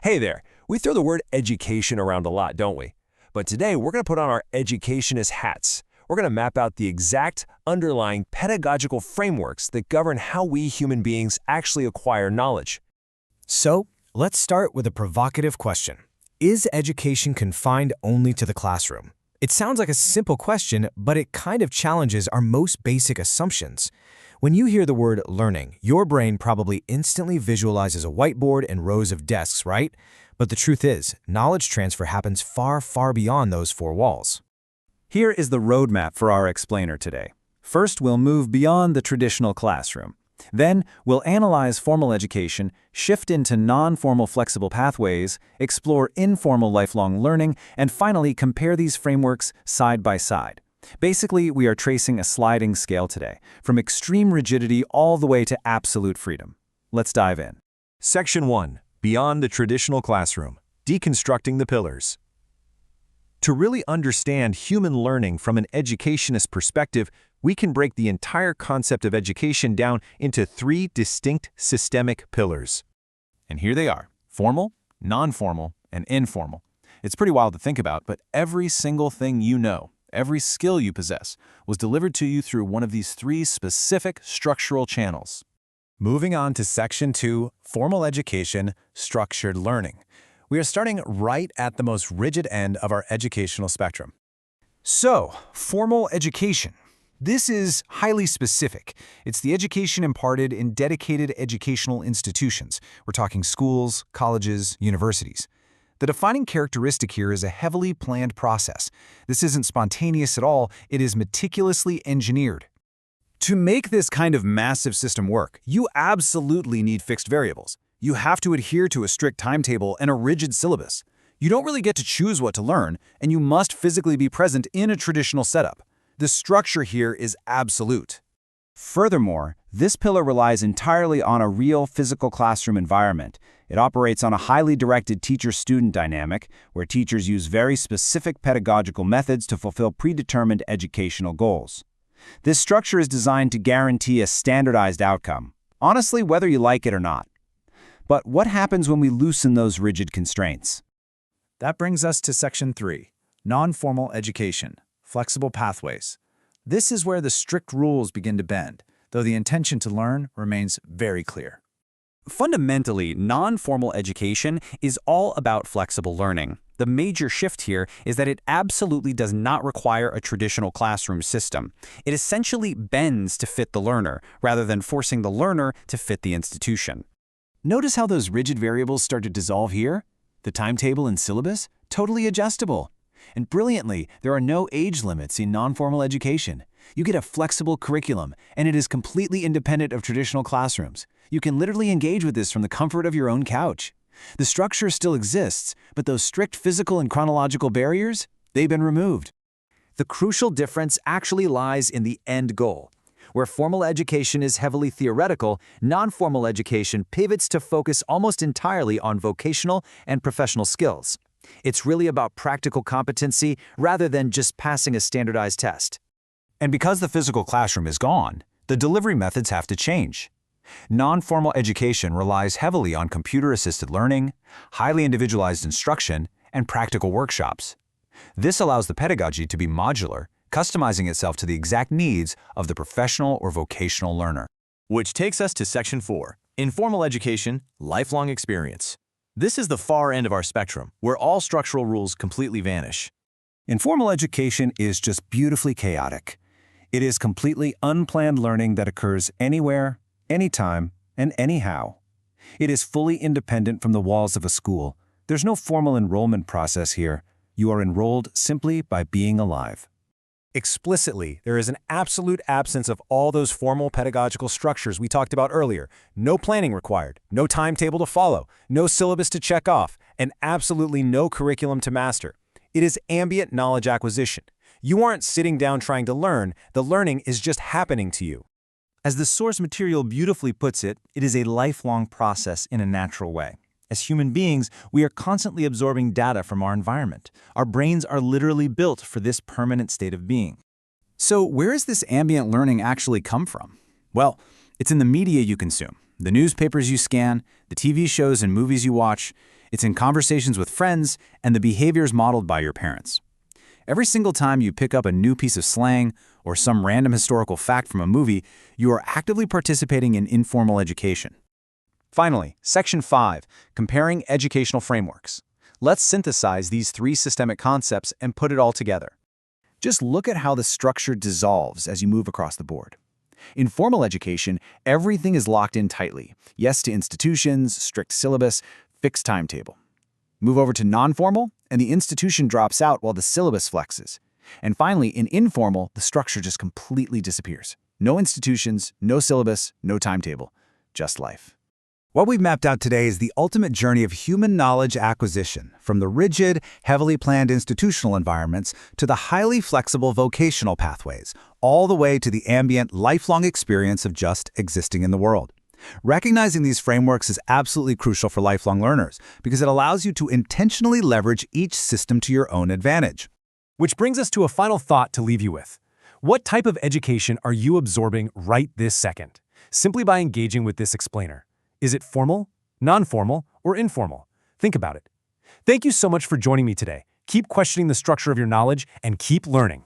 Hey there, we throw the word education around a lot, don't we? But today we're going to put on our educationist hats. We're going to map out the exact underlying pedagogical frameworks that govern how we human beings actually acquire knowledge. So, let's start with a provocative question. Is education confined only to the classroom? It sounds like a simple question, but it kind of challenges our most basic assumptions. When you hear the word learning, your brain probably instantly visualizes a whiteboard and rows of desks, right? But the truth is, knowledge transfer happens far, far beyond those four walls. Here is the roadmap for our explainer today. First, we'll move beyond the traditional classroom. Then, we'll analyze formal education, shift into non-formal flexible pathways, explore informal lifelong learning, and finally compare these frameworks side by side. Basically, we are tracing a sliding scale today, from extreme rigidity all the way to absolute freedom. Let's dive in. Section 1. Beyond the traditional classroom. Deconstructing the pillars. To really understand human learning from an educationist perspective, we can break the entire concept of education down into three distinct systemic pillars. And here they are: formal, non-formal, and informal. It's pretty wild to think about, but every single thing you know, every skill you possess, was delivered to you through one of these three specific structural channels. Moving on to Section 2, Formal Education, Structured Learning. We are starting right at the most rigid end of our educational spectrum. So, formal education. This is highly specific. It's the education imparted in dedicated educational institutions. We're talking schools, colleges, universities. The defining characteristic here is a heavily planned process. This isn't spontaneous at all, it is meticulously engineered. To make this kind of massive system work, you absolutely need fixed variables. You have to adhere to a strict timetable and a rigid syllabus. You don't really get to choose what to learn, and you must physically be present in a traditional setup. The structure here is absolute. Furthermore, this pillar relies entirely on a real physical classroom environment. It operates on a highly directed teacher-student dynamic, where teachers use very specific pedagogical methods to fulfill predetermined educational goals. This structure is designed to guarantee a standardized outcome, honestly, whether you like it or not. But what happens when we loosen those rigid constraints? That brings us to Section 3, Non-Formal Education, Flexible Pathways. This is where the strict rules begin to bend, though the intention to learn remains very clear. Fundamentally, non-formal education is all about flexible learning. The major shift here is that it absolutely does not require a traditional classroom system. It essentially bends to fit the learner, rather than forcing the learner to fit the institution. Notice how those rigid variables start to dissolve here? The timetable and syllabus? Totally adjustable. And brilliantly, there are no age limits in non-formal education. You get a flexible curriculum, and it is completely independent of traditional classrooms. You can literally engage with this from the comfort of your own couch. The structure still exists, but those strict physical and chronological barriers, they've been removed. The crucial difference actually lies in the end goal. Where formal education is heavily theoretical, non-formal education pivots to focus almost entirely on vocational and professional skills. It's really about practical competency rather than just passing a standardized test. And because the physical classroom is gone, the delivery methods have to change. Non-formal education relies heavily on computer-assisted learning, highly individualized instruction, and practical workshops. This allows the pedagogy to be modular, customizing itself to the exact needs of the professional or vocational learner. Which takes us to Section 4, Informal Education, Lifelong Experience. This is the far end of our spectrum, where all structural rules completely vanish. Informal education is just beautifully chaotic. It is completely unplanned learning that occurs anywhere, anytime, and anyhow. It is fully independent from the walls of a school. There's no formal enrollment process here. You are enrolled simply by being alive. Explicitly, there is an absolute absence of all those formal pedagogical structures we talked about earlier. No planning required, no timetable to follow, no syllabus to check off, and absolutely no curriculum to master. It is ambient knowledge acquisition. You aren't sitting down trying to learn, the learning is just happening to you. As the source material beautifully puts it, it is a lifelong process in a natural way. As human beings, we are constantly absorbing data from our environment. Our brains are literally built for this permanent state of being. So where does this ambient learning actually come from? Well, it's in the media you consume, the newspapers you scan, the TV shows and movies you watch. It's in conversations with friends and the behaviors modeled by your parents. Every single time you pick up a new piece of slang or some random historical fact from a movie, you are actively participating in informal education. Finally, Section 5, Comparing Educational Frameworks. Let's synthesize these 3 systemic concepts and put it all together. Just look at how the structure dissolves as you move across the board. In formal education, everything is locked in tightly. Yes to institutions, strict syllabus, fixed timetable. Move over to non-formal, and the institution drops out while the syllabus flexes. And finally, in informal, the structure just completely disappears. No institutions, no syllabus, no timetable. Just life. What we've mapped out today is the ultimate journey of human knowledge acquisition, from the rigid, heavily planned institutional environments to the highly flexible vocational pathways, all the way to the ambient, lifelong experience of just existing in the world. Recognizing these frameworks is absolutely crucial for lifelong learners because it allows you to intentionally leverage each system to your own advantage. Which brings us to a final thought to leave you with. What type of education are you absorbing right this second? Simply by engaging with this explainer. Is it formal, non-formal, or informal? Think about it. Thank you so much for joining me today. Keep questioning the structure of your knowledge and keep learning.